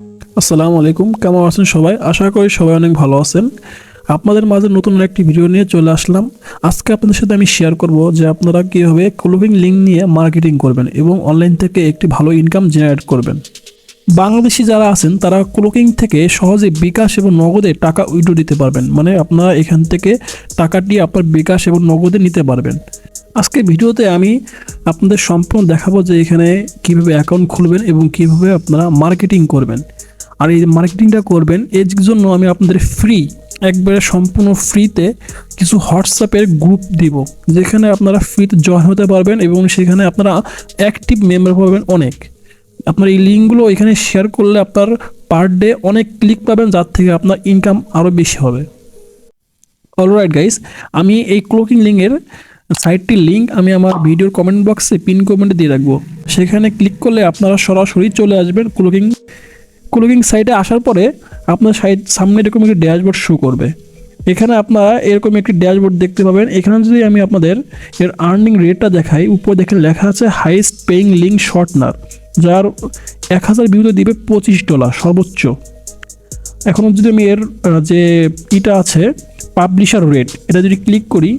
আসসালামু আলাইকুম, কেমন আছেন সবাই? আশা করি সবাই অনেক ভালো আছেন। আপনাদের মাঝে নতুন একটি ভিডিও নিয়ে চলে আসলাম। আজকে আপনাদের সাথে আমি শেয়ার করব যে আপনারা কীভাবে ক্লোভিং লিঙ্ক নিয়ে মার্কেটিং করবেন এবং অনলাইন থেকে একটি ভালো ইনকাম জেনারেট করবেন। বাংলাদেশি যারা আছেন তারা ক্লোকিং থেকে সহজে বিকাশ এবং নগদে টাকা উইথড্র দিতে পারবেন, মানে আপনারা এখান থেকে টাকাটি আপনার বিকাশ এবং নগদে নিতে পারবেন। আজকে ভিডিওতে আমি আপনাদের সম্পূর্ণ দেখাবো যে এখানে কিভাবে অ্যাকাউন্ট খুলবেন এবং কিভাবে আপনারা মার্কেটিং করবেন। আর এই মার্কেটিংটা করবেন এর জন্য আমি আপনাদের একবারে সম্পূর্ণ ফ্রিতে কিছু হোয়াটসঅ্যাপের গ্রুপ দিব, যেখানে আপনারা ফ্রিতে জয়েন হতে পারবেন এবং সেখানে আপনারা অ্যাক্টিভ মেম্বার পাবেন অনেক। আপনার এই লিঙ্কগুলো এখানে শেয়ার করলে আপনার পার ডে অনেক ক্লিক পাবেন, যার থেকে আপনার ইনকাম আরও বেশি হবে। অলরাইট গাইস, আমি এই ক্লোকিং লিঙ্কের সাইটটির লিঙ্ক আমি আমার ভিডিওর কমেন্ট বক্সে পিন কমেন্টে দিয়ে রাখবো। সেখানে ক্লিক করলে আপনারা সরাসরি চলে আসবেন ক্লোকিং সাইটে। আসার পরে আপনার সামনে এরকম একটি ড্যাশবোর্ড শো করবে। এখানে আপনারা এরকম একটি ড্যাশবোর্ড দেখতে পাবেন। এখানে যদি আমি আপনাদের এর আর্নিং রেটটা দেখাই, উপরে দেখেন লেখা আছে হাইয়েস্ট পেইং লিঙ্ক শর্টনার, যার 1000 ভিউতে দিবে $25 সর্বোচ্চ। এখন যদি আমি এর যে এটা আছে পাবলিশার রেট, এটা যদি ক্লিক করি,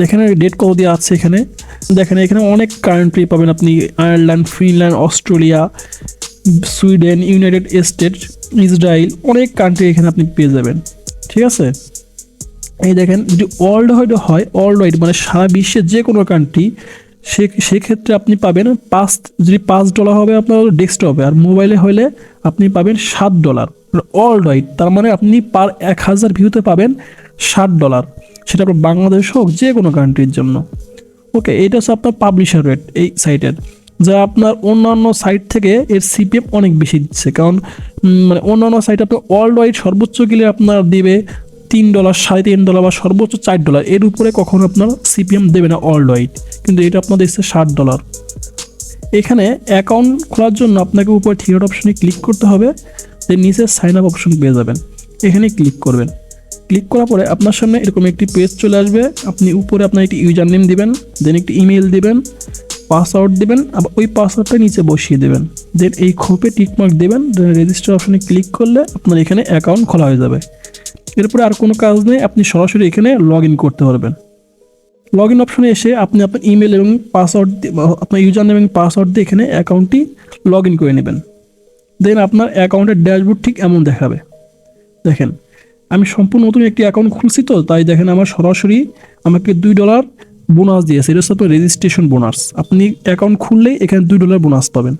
দেখেন ডেট কত দেওয়া আছে এখানে। দেখেন এখানে অনেক কান্ট্রি পাবেন আপনি, Ireland, Finland, Australia, Sweden, United state, Israel, অনেক কান্ট্রি এখানে আপনি পেয়ে যাবেন। ঠিক আছে, এই দেখেন যদি ওয়ার্ল্ড ওয়াইড মানে সারা বিশ্বের যে কোনো কান্ট্রি, সেক্ষেত্রে আপনি পাবেন যদি $5 হবে আপনার ডেস্কটপে, আর মোবাইলে হলে আপনি পাবেন $7 ওয়ার্ল্ড ওয়াইড। তার মানে আপনি পার 1000 ভিউতে পাবেন $7, সেটা আপনার বাংলাদেশ হোক যে কোনো কান্ট্রির জন্য। ওকে, এটা হচ্ছে আপনার পাবলিশার রেট এই সাইটের, যা আপনার অন্যান্য সাইট থেকে এর সিপিএম অনেক বেশি দিচ্ছে। কারণ মানে অন্যান্য সাইট আপনার ওয়ার্ল্ড ওয়াইড সর্বোচ্চ গেলে আপনার দেবে $3, $3.5 বা সর্বোচ্চ $4, এর উপরে কখনো আপনার সিপিএম দেবে না ওয়ার্ল্ড ওয়াইড, কিন্তু এটা আপনার দিচ্ছে $7। এখানে অ্যাকাউন্ট খোলার জন্য আপনাকে উপরে থিয়েটার অপশনে ক্লিক করতে হবে, যে নিচে সাইন আপ অপশন পেয়ে যাবেন, এখানে ক্লিক করবেন। ক্লিক করার পরে আপনার সামনে এরকম একটি পেজ চলে আসবে। আপনি উপরে আপনার একটি ইউজার নেম দিবেন, দেন একটি ইমেল দিবেন, পাসওয়ার্ড দেবেন, আবার ওই পাসওয়ার্ডটা নিচে বসিয়ে দেবেন, দেন এই খোপে টিকমার্ক দেবেন, দেন রেজিস্টার অপশনে ক্লিক করলে আপনার এখানে অ্যাকাউন্ট খোলা হয়ে যাবে। এরপরে আর কোনো কাজ নেই, আপনি সরাসরি এখানে লগ ইন করতে পারবেন। লগ ইন অপশনে এসে আপনি আপনার ইমেল এবং পাসওয়ার্ড আপনার ইউজার নেম এবং পাসওয়ার্ড দিয়ে এখানে অ্যাকাউন্টটি লগ ইন করে নেবেন। দেন আপনার অ্যাকাউন্টের ড্যাশবোর্ড ঠিক এমন দেখাবে। দেখেন আমি সম্পূর্ণ নতুন একটি অ্যাকাউন্ট খুলছি, তো তাই দেখেন আমার সরাসরি আমাকে $2 বোনাস দিয়েছে। এটা হচ্ছে আপনার রেজিস্ট্রেশন বোনাস। আপনি অ্যাকাউন্ট খুললেই এখানে $2 বোনাস পাবেন।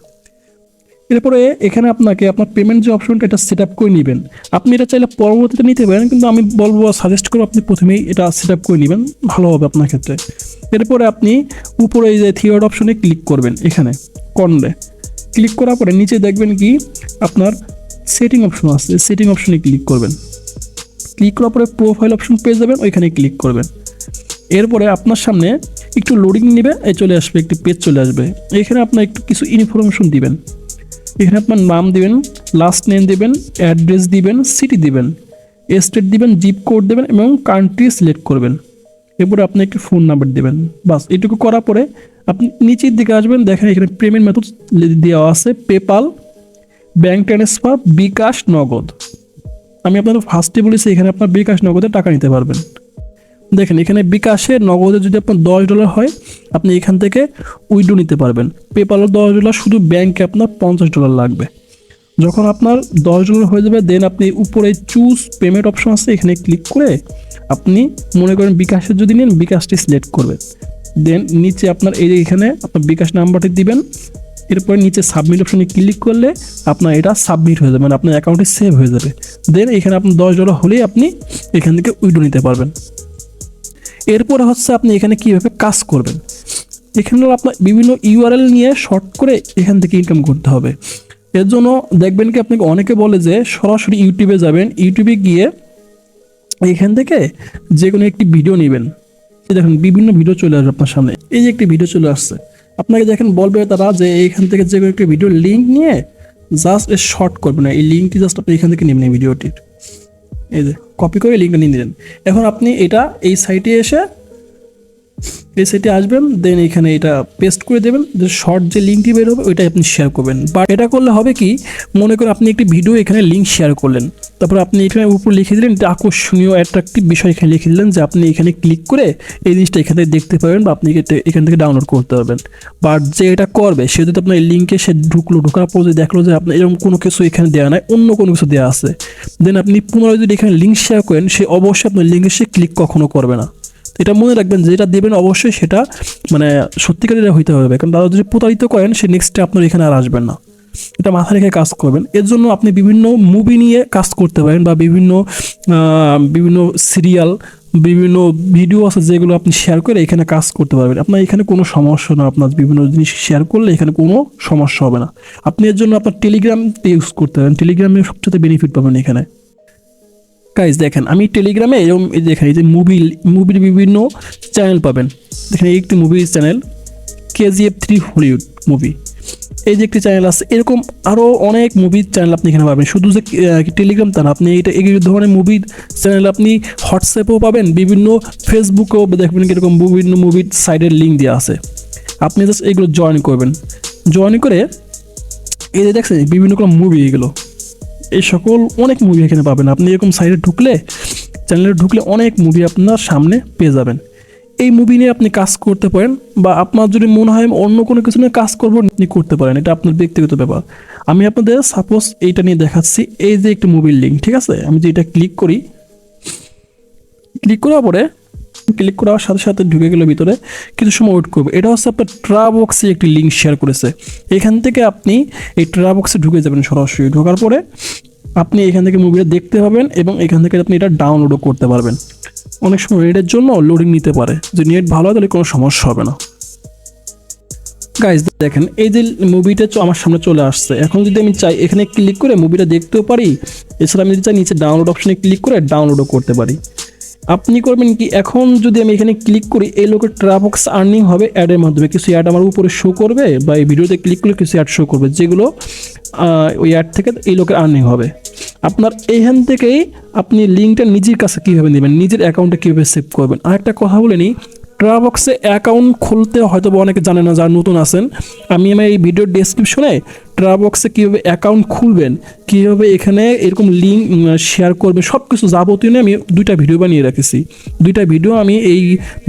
এরপরে এখানে আপনাকে আপনার পেমেন্ট যে অপশনটা, এটা সেট আপ করে নেবেন। আপনি এটা চাইলে পরবর্তীতে নিতে পারেন, কিন্তু আমি বলবো সাজেস্ট করবো আপনি প্রথমেই এটা সেট আপ করে নেবেন, ভালো হবে আপনার ক্ষেত্রে। এরপরে আপনি উপরে এই যে থিয়েটার অপশনে ক্লিক করবেন, এখানে কর্নারে ক্লিক করার পরে নিচে দেখবেন কি আপনার সেটিং অপশন আছে, সেটিং অপশনে ক্লিক করবেন। ক্লিক করার পরে প্রোফাইল অপশন পেয়ে যাবেন, ওইখানে ক্লিক করবেন। এরপরে আপনার সামনে একটু লোডিং নেবে, চলে আসবে, একটি পেজ চলে আসবে। এখানে আপনার একটু কিছু ইনফরমেশন দিবেন। এখানে আপনার নাম দিবেন, লাস্ট নেম দিবেন, অ্যাড্রেস দিবেন, সিটি দিবেন, স্টেট দিবেন, জিপ কোড দেবেন এবং কান্ট্রি সিলেক্ট করবেন। এরপরে আপনি একটি ফোন নাম্বার দেবেন। বাস এটুকু করার পরে আপনি নিচের দিকে আসবেন, দেখেন এখানে পেমেন্ট মেথড দেওয়া আছে, পেপাল, ব্যাঙ্ক ট্রান্সফার, বিকাশ, নগদ। আমি আপনাদের ফার্স্টে বলেছি এখানে আপনার বিকাশ নগদে টাকা নিতে পারবেন। দেখেন এখানে বিকাশে নগদে যদি আপনার $10 হয়, আপনি এখান থেকে উইথড্র নিতে পারবেন। পেপালও $10, শুধু ব্যাংকে আপনার $50 লাগবে। যখন আপনার $10 হয়ে যাবে, দেন আপনি উপরে চুজ পেমেন্ট অপশন আছে, এখানে ক্লিক করে আপনি মনে করেন বিকাশের যদি নেন, বিকাশটি সিলেক্ট করবেন। দেন নিচে আপনার এই যে এখানে আপনার বিকাশ নাম্বারটি দিবেন। এরপরে নিচে সাবমিট অপশনে ক্লিক করলে আপনার এটা সাবমিট হয়ে যাবে, মানে আপনার অ্যাকাউন্টে সেভ হয়ে যাবে। দেন এখানে আপনার $10 হলেই আপনি এখান থেকে উইথড্র নিতে পারবেন। এরপরে হচ্ছে আপনি এখানে কীভাবে কাজ করবেন। এখানে আপনার বিভিন্ন ইউআরএল নিয়ে শর্ট করে এখান থেকে ইনকাম করতে হবে। এর জন্য দেখবেন কি আপনাকে অনেকে বলে যে সরাসরি ইউটিউবে যাবেন, ইউটিউবে গিয়ে এখান থেকে যে কোনো একটি ভিডিও নেবেন। দেখেন বিভিন্ন ভিডিও চলে আসবে আপনার সামনে, এই যে একটি ভিডিও চলে আসছে। আপনাকে দেখেন বলবে তারা যে এইখান থেকে যে কোনো একটি ভিডিও লিঙ্ক নিয়ে জাস্ট শর্ট করবে না, এই লিঙ্কটি জাস্ট আপনি এখান থেকে নেবেন, এই ভিডিওটির এই যে কপি করে লিঙ্কটা নিয়ে নিলেন। এখন আপনি এটা এই সাইটে এসে, এই সাইটে আসবেন, দেন এখানে এটা পেস্ট করে দেবেন, যে শর্ট যে লিঙ্কটি বের হবে ওইটাই আপনি শেয়ার করবেন। বাট এটা করলে হবে কি, মনে করেন আপনি একটি ভিডিও এখানে লিঙ্ক শেয়ার করলেন, তারপর আপনি এখানে উপর লিখে দিলেন একটা আকর্ষণীয় অ্যাট্রাকটিভ বিষয় এখানে লিখে দিলেন যে আপনি এখানে ক্লিক করে এই জিনিসটা এখান থেকে দেখতে পাবেন বা আপনি এখান থেকে ডাউনলোড করতে পারবেন। বাট যে এটা করবে সে যদি আপনার এই লিঙ্কে সে ঢোকার পর যদি দেখলো যে আপনার এরকম কোনো কিছু এখানে দেওয়া নাই, অন্য কোনো কিছু দেওয়া আছে, দেন আপনি পুনরায় যদি এখানে লিঙ্ক শেয়ার করেন, সে অবশ্যই আপনার লিঙ্কে সে ক্লিক কখনো করবে না। এটা মনে রাখবেন, যেটা দেবেন অবশ্যই সেটা মানে সত্যিকারের হইতে হবে, কারণ তারা যদি প্রতারিত করেন সে নেক্সটে আপনার এখানে আর আসবেন না। এটা মাথায় রেখে কাজ করবেন। এর জন্য আপনি বিভিন্ন মুভি নিয়ে কাজ করতে পারেন বা বিভিন্ন বিভিন্ন সিরিয়াল, বিভিন্ন ভিডিও আছে যেগুলো আপনি শেয়ার করে এখানে কাজ করতে পারবেন। আপনার এখানে কোনো সমস্যা না, আপনার বিভিন্ন জিনিস শেয়ার করলে এখানে কোনো সমস্যা হবে না। আপনি এর জন্য আপনার টেলিগ্রাম ইউজ করতে পারেন, টেলিগ্রামে সবচেয়ে বেনিফিট পাবেন এখানে। গাইজ দেখেন, আমি টেলিগ্রামে এরকম দেখেন এই যে মুভির বিভিন্ন চ্যানেল পাবেন। দেখেন এই একটি মুভির চ্যানেল KGF3 হলিউড মুভি, এই যে একটি চ্যানেল আছে, এরকম আরও অনেক মুভির চ্যানেল আপনি এখানে পাবেন। শুধু যে টেলিগ্রাম তা না, আপনি এই ধরনের মুভির চ্যানেল আপনি হোয়াটসঅ্যাপেও পাবেন, বিভিন্ন ফেসবুকেও দেখবেন এরকম বিভিন্ন মুভির সাইডের লিঙ্ক দেওয়া আছে। আপনি জাস্ট এগুলো জয়েন করবেন, জয়েন করে এই যে দেখছেন বিভিন্ন রকম মুভি, এগুলো এই সকল অনেক মুভি এখানে পাবেন। আপনি এরকম সাইডে ঢুকলে, চ্যানেলে ঢুকলে অনেক মুভি আপনার সামনে পেয়ে যাবেন। এই মুভি নিয়ে আপনি কাজ করতে পারেন, বা আপনার যদি মনে হয় অন্য কোনো কিছু নিয়ে কাজ করবো আপনি করতে পারেন, এটা আপনার ব্যক্তিগত ব্যাপার। আমি আপনাদের সাপোজ এইটা নিয়ে দেখাচ্ছি, এই যে একটা মুভির লিঙ্ক, ঠিক আছে, আমি যে এটা ক্লিক করি, ক্লিক করার পরে ক্লিক করার সাথে সাথে ঢুকে গেল ভিতরে, কিছু সময় ওয়েট করবে। এটা হচ্ছে আপনার ট্রাবক্সে একটি লিঙ্ক শেয়ার করেছে, এখান থেকে আপনি এই ট্রাবক্সে ঢুকে যাবেন। সরাসরি ঢোকার পরে আপনি এখান থেকে মুভিটা দেখতে পাবেন এবং এখান থেকে আপনি এটা ডাউনলোডও করতে পারবেন। অনেক সময় নেটের জন্য লোডিং নিতে পারে, যে নেট ভালো হয় তাহলে কোনো সমস্যা হবে না। গাইজ দেখেন এই যে মুভিটা আমার সামনে চলে আসছে, এখন যদি আমি চাই এখানে ক্লিক করে মুভিটা দেখতেও পারি, এছাড়া আমি যদি চাই নিচে ডাউনলোড অপশনে ক্লিক করে ডাউনলোডও করতে পারি। আপনি করবেন কি, এখন যদি আমি এখানে ক্লিক করি, এই লোকের ট্রাবক্স আর্নিং হবে অ্যাডের মাধ্যমে, কিছু অ্যাড আমার উপরে শো করবে বা এই ভিডিওতে ক্লিক করলে কিছু অ্যাড শো করবে, যেগুলো ওই অ্যাড থেকে এই লোকের আর্নিং হবে। আপনার এইখান থেকেই আপনি লিঙ্কটা নিজের কাছে কীভাবে নেবেন, নিজের অ্যাকাউন্টে কীভাবে সেভ করবেন। আর একটা কথা বলে নিই, ট্রাবক্সে অ্যাকাউন্ট খুলতে হয়তো অনেকে জানে না, যারা নতুন আছেন, আমি আমার এই ভিডিওর ডেসক্রিপশনে ট্রাবক্সে কীভাবে অ্যাকাউন্ট খুলবেন, কীভাবে এখানে এরকম লিঙ্ক শেয়ার করবেন, সব কিছু যাবতীয় নিয়ে আমি 2টা ভিডিও বানিয়ে রেখেছি। 2টা ভিডিও আমি এই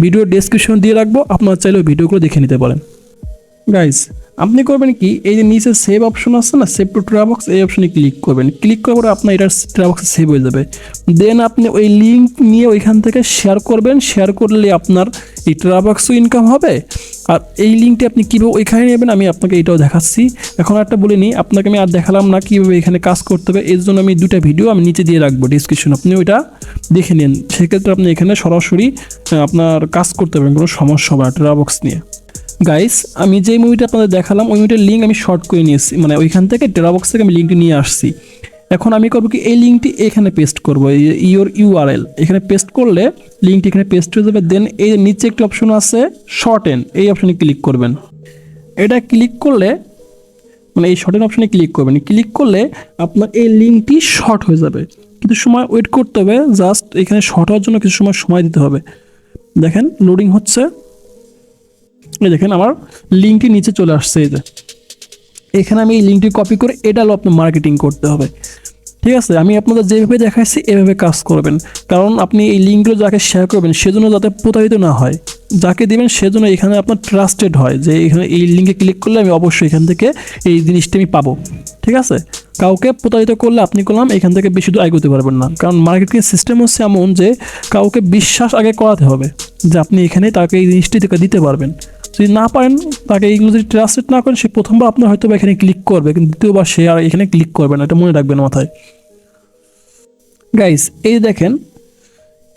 ভিডিওর ডেসক্রিপশন দিয়ে রাখবো, আপনারা চাইলে ওই ভিডিওগুলো দেখে নিতে পারেন। গাইজ আপনি করবেন কি, এই যে নিচে সেভ অপশন আছে না, সেভ টু ট্রাবক্স, এই অপশনে ক্লিক করবেন। ক্লিক করার পরে আপনার এটা ট্রাবক্সে সেভ হয়ে যাবে। দেন আপনি ওই লিঙ্ক নিয়ে ওইখান থেকে শেয়ার করবেন, শেয়ার করলে আপনার এই ট্রাবক্সও ইনকাম হবে। আর এই লিঙ্কটি আপনি কীভাবে ওইখানে নেবেন আমি আপনাকে এটাও দেখাচ্ছি। এখন একটা বলে নিই, আপনাকে আমি আর দেখালাম না কীভাবে এখানে কাজ করতে হবে, এর জন্য আমি 2টা ভিডিও আমি নিচে দিয়ে রাখবো ডিসক্রিপশন, আপনি ওইটা দেখে নিন। সেক্ষেত্রে আপনি এখানে সরাসরি আপনার কাজ করতে পারবেন, কোনো সমস্যা হবে না ট্রাবক্স নিয়ে। গাইস আমি যে মুভিটা আপনাদের দেখালাম ওই মুভিটার লিঙ্ক আমি শর্ট করে নিয়েছি, মানে ওইখান থেকে ট্রাবক্স থেকে আমি লিঙ্কটি নিয়ে আসছি। এখন আমি করবো কি, এই লিঙ্কটি এখানে পেস্ট করবো, ইওর URL এখানে পেস্ট করলে লিঙ্কটি এখানে পেস্ট হয়ে যাবে। দেন এই নিচে একটি অপশন আছে শর্টেন, এই অপশনে ক্লিক করবেন। এটা ক্লিক করলে মানে এই শর্টেন অপশনে ক্লিক করবেন, ক্লিক করলে আপনার এই লিঙ্কটি শর্ট হয়ে যাবে। কিছু সময় ওয়েট করতে হবে, জাস্ট এখানে শর্ট হওয়ার জন্য কিছু সময় দিতে হবে। দেখেন লোডিং হচ্ছে, এই দেখেন আমার লিঙ্কটি নিচে চলে আসছে। এই যে এখানে আমি এই লিঙ্কটি কপি করে এটা হলো আপনার মার্কেটিং করতে হবে, ঠিক আছে। আমি আপনাদের যেভাবে দেখাচ্ছি এভাবে কাজ করবেন, কারণ আপনি এই লিঙ্কগুলো যাকে শেয়ার করবেন সেজন্য যাতে প্রতারিত না হয়, যাকে দেবেন সেজন্য এখানে আপনার ট্রাস্টেড হয়, যে এখানে এই লিঙ্কে ক্লিক করলে আমি অবশ্যই এখান থেকে এই জিনিসটা আমি পাবো, ঠিক আছে। কাউকে প্রতারিত করলে আপনি করলাম এখান থেকে বেশি দূর এগোতে পারবেন না, কারণ মার্কেটিং সিস্টেম হচ্ছে এমন যে কাউকে বিশ্বাস আগে করাতে হবে যে আপনি এখানে তাকে এই জিনিসটি দিতে পারবেন। যদি না পারেন, তাকে এইগুলো যদি ট্রাস্টেড না করেন, সে প্রথমবার আপনার হয়তো এখানে ক্লিক করবে, কিন্তু দ্বিতীয়বার সে আর এখানে ক্লিক করবে না, এটা মনে রাখবেন মাথায়। গাইস এই দেখেন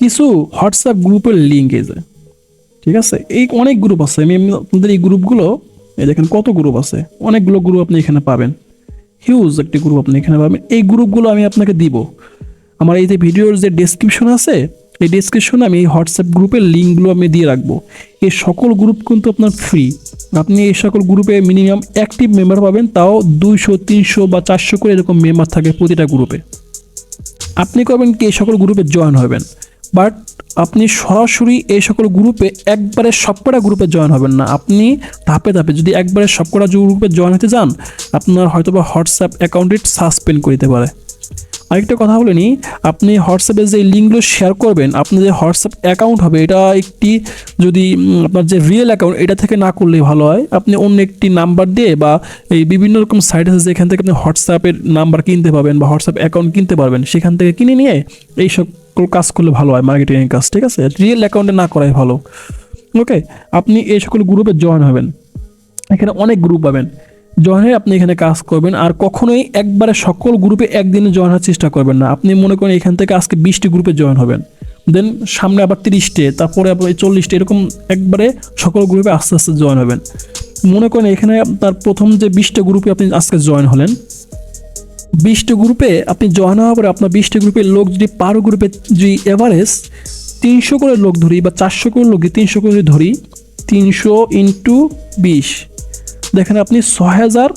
কিছু হোয়াটসঅ্যাপ গ্রুপের লিঙ্ক, এই যে ঠিক আছে, এই অনেক গ্রুপ আছে। আমি আপনাদের এই গ্রুপগুলো, এই দেখেন কত গ্রুপ আছে, অনেকগুলো গ্রুপ আপনি এখানে পাবেন, হিউজ একটি গ্রুপ আপনি এখানে পাবেন। এই গ্রুপগুলো আমি আপনাকে দিব, আমার এই যে ভিডিওর যে ডেসক্রিপশন আছে এই ডেসক্রিপশনে আমি এই হোয়াটসঅ্যাপ গ্রুপের লিঙ্কগুলো আমি দিয়ে রাখবো। এই সকল গ্রুপ কিন্তু আপনার ফ্রি, আপনি এই সকল গ্রুপে মিনিমাম অ্যাক্টিভ মেম্বার পাবেন, তাও 200, 300 বা 400 করে এরকম মেম্বার থাকে প্রতিটা গ্রুপে। আপনি করবেন কি, এই সকল গ্রুপে জয়েন হবেন, বাট আপনি সরাসরি এই সকল গ্রুপে একবারে সবকটা গ্রুপে জয়েন হবেন না, আপনি ধাপে ধাপে যদি একবারে সবকটা গ্রুপে জয়েন হতে যান আপনার হয়তো বা হোয়াটসঅ্যাপ অ্যাকাউন্টটি সাসপেন্ড করে দিতে পারে। আরেকটা কথা বলে নিই, আপনি হোয়াটসঅ্যাপে যে লিঙ্কগুলো শেয়ার করবেন, আপনার যে হোয়াটসঅ্যাপ অ্যাকাউন্ট হবে এটা একটি যদি আপনার যে রিয়েল অ্যাকাউন্ট এটা থেকে না করলেই ভালো হয়। আপনি অন্য একটি নাম্বার দিয়ে বা এই বিভিন্ন রকম সাইট আছে যেখান থেকে আপনি হোয়াটসঅ্যাপের নাম্বার কিনতে পারবেন বা হোয়াটসঅ্যাপ অ্যাকাউন্ট কিনতে পারবেন, সেখান থেকে কিনে নিয়ে এই সকল কাজ করলে ভালো হয়, মার্কেটিংয়ের কাজ, ঠিক আছে? রিয়েল অ্যাকাউন্টে না করাই ভালো। ওকে, আপনি এই সকল গ্রুপে জয়েন হবেন, এখানে অনেক গ্রুপ পাবেন, জয়েন হয়ে আপনি এখানে কাজ করবেন। আর কখনোই একবারে সকল গ্রুপে একদিনে জয়েন হওয়ার চেষ্টা করবেন না। আপনি মনে করেন এখান থেকে আজকে 20টি গ্রুপে জয়েন হবেন, দেন সামনে আবার 30টে, তারপরে আবার 40টে, এরকম একবারে সকল গ্রুপে আস্তে আস্তে জয়েন হবেন। মনে করেন এখানে আপনার প্রথম যে 20টা গ্রুপে আপনি আজকে জয়েন হলেন, 20টা গ্রুপে আপনি জয়েন হওয়ার পরে আপনার 20টা গ্রুপের লোক যদি পার গ্রুপে যদি এভারেজ 300 করে লোক ধরি বা 400 করে লোক 300 করে ধরি, 300 ইন্টু 20, দেখেন আপনি 6000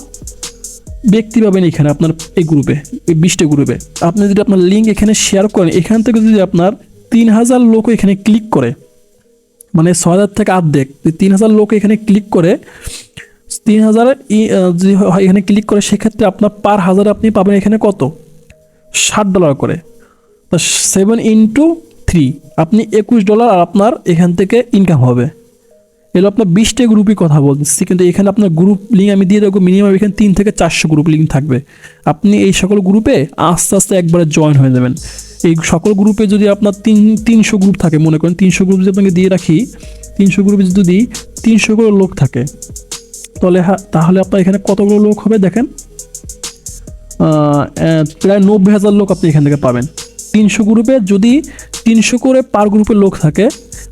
ব্যক্তি পাবেন এখানে আপনার এই গ্রুপে, এই 20টা গ্রুপে। আপনি যদি আপনার লিঙ্ক এখানে শেয়ার করেন, এখান থেকে যদি আপনার 3000 লোক এখানে ক্লিক করে, মানে 6000 থেকে অর্ধেক 3000 লোক এখানে ক্লিক করে, 3000 যদি এখানে ক্লিক করে, সেক্ষেত্রে আপনার পার হাজার আপনি পাবেন এখানে কত, $60 করে। তো 7 ইন্টু 3 আপনি $21 আর আপনার এখান থেকে ইনকাম হবে। এগুলো আপনার 20টা গ্রুপই কথা বলতেছি, কিন্তু এখানে আপনার গ্রুপ লিঙ্ক আমি দিয়ে দেবো, মিনিমাম এখানে 3 থেকে 400 গ্রুপ লিঙ্ক থাকবে। আপনি এই সকল গ্রুপে আস্তে আস্তে একবারে জয়েন হয়ে যাবেন। এই সকল গ্রুপে যদি আপনার 300 গ্রুপ থাকে, মনে করেন 300 গ্রুপ যদি আপনাকে দিয়ে রাখি, 300 গ্রুপে যদি 300 করে লোক থাকে, তাহলে আপনার এখানে কতগুলো লোক হবে দেখেন, প্রায় 90,000 লোক আপনি এখান থেকে পাবেন। 300 গ্রুপে যদি 300 করে পার গ্রুপে লোক থাকে,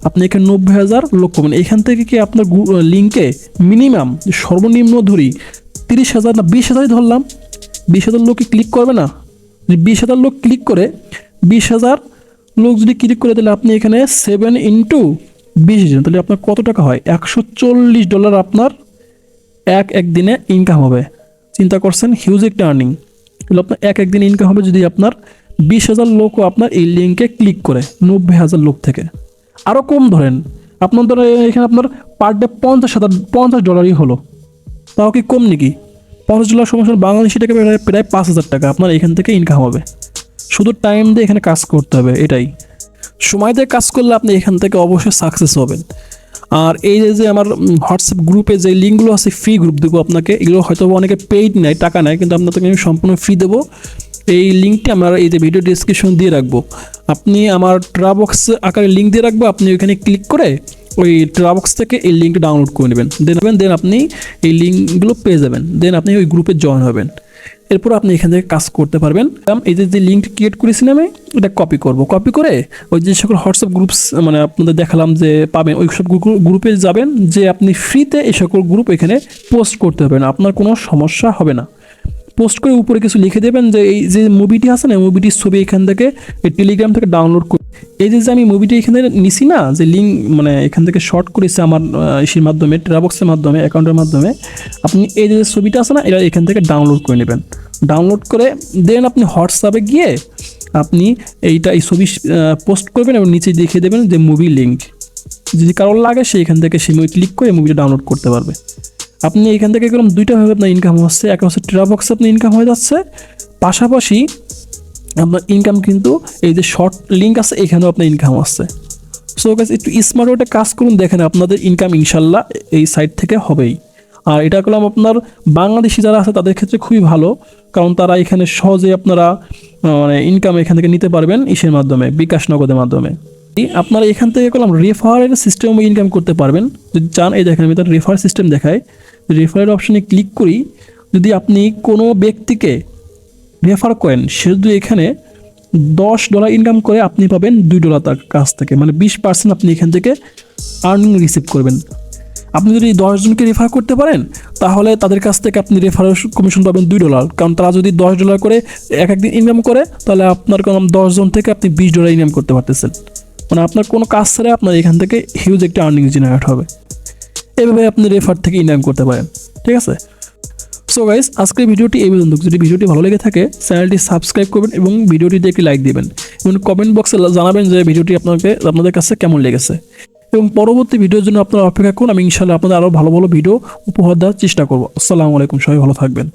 আপনি এখানে 90,000 লোক পাবেন। এখান থেকে কি আপনার লিঙ্কে মিনিমাম সর্বনিম্ন ধরি 30,000 না 20,000 ধরলাম, 20,000 লোককে ক্লিক করবে না? যদি 20,000 লোক ক্লিক করে, 20,000 লোক যদি ক্লিক করে, তাহলে আপনি এখানে 7 ইন্টু 20 দিন, তাহলে আপনার কত টাকা হয়, $140 আপনার একদিনে ইনকাম হবে। চিন্তা করছেন, হিউজ একটা আর্নিং। তাহলে আপনার একদিনে ইনকাম হবে যদি আপনার 20,000 লোকও আপনার এই লিঙ্কে ক্লিক করে, 90,000 লোক থেকে। আরও কম ধরেন, আপনার ধরেন এখানে আপনার পার ডে $50,000 হলো, তাও কি কম নাকি? $50 সমস্যা, বাংলাদেশি টাকা প্রায় 5,000 টাকা আপনার এখান থেকে ইনকাম হবে। শুধু টাইম দিয়ে এখানে কাজ করতে হবে, এটাই। সময় দিয়ে কাজ করলে আপনি এখান থেকে অবশ্যই সাকসেস হবেন। আর এই যে আমার হোয়াটসঅ্যাপ গ্রুপে যে লিঙ্কগুলো আছে, ফ্রি গ্রুপ দেবো আপনাকে, এগুলো হয়তো অনেকে পেইড নেয়, টাকা নেয়, কিন্তু আপনাকে আমি সম্পূর্ণ ফ্রি দেবো। এই লিঙ্কটি আমার এই যে ভিডিও ডিসক্রিপশন দিয়ে রাখবো, আপনি আমার ট্রাবক্স আকারে লিঙ্ক দিয়ে রাখবো, আপনি ওইখানে ক্লিক করে ওই ট্রাবক্স থেকে এই লিঙ্কটা ডাউনলোড করে নেবেন, দেন আপনি এই লিঙ্কগুলো পেয়ে যাবেন, দেন আপনি ওই গ্রুপে জয়েন হবেন। এরপর আপনি এখান থেকে কাজ করতে পারবেন। এই যে লিঙ্কটি ক্রিয়েট করেছি আমি, এটা কপি করব, কপি করে ওই যে সকল হোয়াটসঅ্যাপ গ্রুপস মানে আপনাদের দেখালাম যে পাবেন, ওই সব গ্রুপে যাবেন, যে আপনি ফ্রিতে এই সকল গ্রুপ এখানে পোস্ট করতে পারবেন, আপনার কোনো সমস্যা হবে না। পোস্ট করে উপরে কিছু লিখে দেবেন যে এই যে মুভিটি আছে না, মুভিটির ছবি এখান থেকে এই টেলিগ্রাম থেকে ডাউনলোড করে, এই যে আমি মুভিটি এখানে নিছি না, যে লিঙ্ক মানে এখান থেকে শর্ট করেছে আমার ইসের মাধ্যমে, ট্রাবক্সের মাধ্যমে, অ্যাকাউন্টের মাধ্যমে, আপনি এই যে ছবিটা আছে না, এটা এখান থেকে ডাউনলোড করে নেবেন। ডাউনলোড করে দেন আপনি হোয়াটসঅ্যাপে গিয়ে আপনি এই ছবি পোস্ট করবেন এবং নিচে দেখিয়ে দেবেন যে মুভি লিঙ্ক, যদি কারোর লাগে সে এখান থেকে সেই মুভি ক্লিক করে মুভিটা ডাউনলোড করতে পারবে। আপনি এখান থেকে এরকম দুইটাভাবে আপনার ইনকাম হচ্ছে, একটা হচ্ছে ট্রাবক্সে আপনার ইনকাম হয়ে যাচ্ছে, পাশাপাশি আপনার ইনকাম কিন্তু এই যে শর্ট লিঙ্ক আছে এখানেও আপনার ইনকাম আসছে। সো গাইস, একটু স্মার্ট ওয়েতে কাজ করুন, দেখেন আপনাদের ইনকাম ইনশাল্লাহ এই সাইট থেকে হবেই। আর এটা করলাম আপনার বাংলাদেশি যারা আছে তাদের ক্ষেত্রে খুবই ভালো, কারণ তারা এখানে সহজে আপনারা মানে ইনকাম এখান থেকে নিতে পারবেন ইসের মাধ্যমে, বিকাশ নগদের মাধ্যমে। আপনারা এখান থেকে করলাম রেফারের সিস্টেম ইনকাম করতে পারবেন যদি চান। এই দেখেন আমি তার রেফার সিস্টেম দেখাই, রেফারের অপশনে ক্লিক করি, যদি আপনি কোনো ব্যক্তিকে রেফার করেন, সে যদি এখানে $10 ইনকাম করে, আপনি পাবেন $2 তার কাছ থেকে, মানে 20% আপনি এখান থেকে আর্নিং রিসিভ করবেন। আপনি যদি 10 জনকে রেফার করতে পারেন, তাহলে তাদের কাছ থেকে আপনি রেফারেল কমিশন পাবেন $2, কারণ তারা যদি $10 করে একদিন ইনকাম করে, তাহলে আপনার কোনো 10 জন থেকে আপনি $20 ইনকাম করতে পারতেছেন, মানে আপনার কোনো কাজ ছাড়া আপনার এখান থেকে হিউজ একটা আর্নিং জেনারেট হবে। এভাবে আপনি রেফার থেকে ইনকাম করতে পারেন, ঠিক আছে? সো গাইস, আজকের ভিডিওটি এই পর্যন্ত। যদি ভিডিওটি ভালো লেগে থাকে চ্যানেলটি সাবস্ক্রাইব করবেন এবং ভিডিওটিতে একটি লাইক দিবেন এবং কমেন্ট বক্সে জানাবেন যে ভিডিওটি আপনাদের কাছে কেমন লেগেছে। এবং পরবর্তী ভিডিওর জন্য আপনারা অপেক্ষা করুন। আমি ইনশাআল্লাহ আপনাদের আরও ভালো ভালো ভিডিও উপহার দেওয়ার চেষ্টা করবো। আসসালামু আলাইকুম, সবাই ভালো থাকবেন।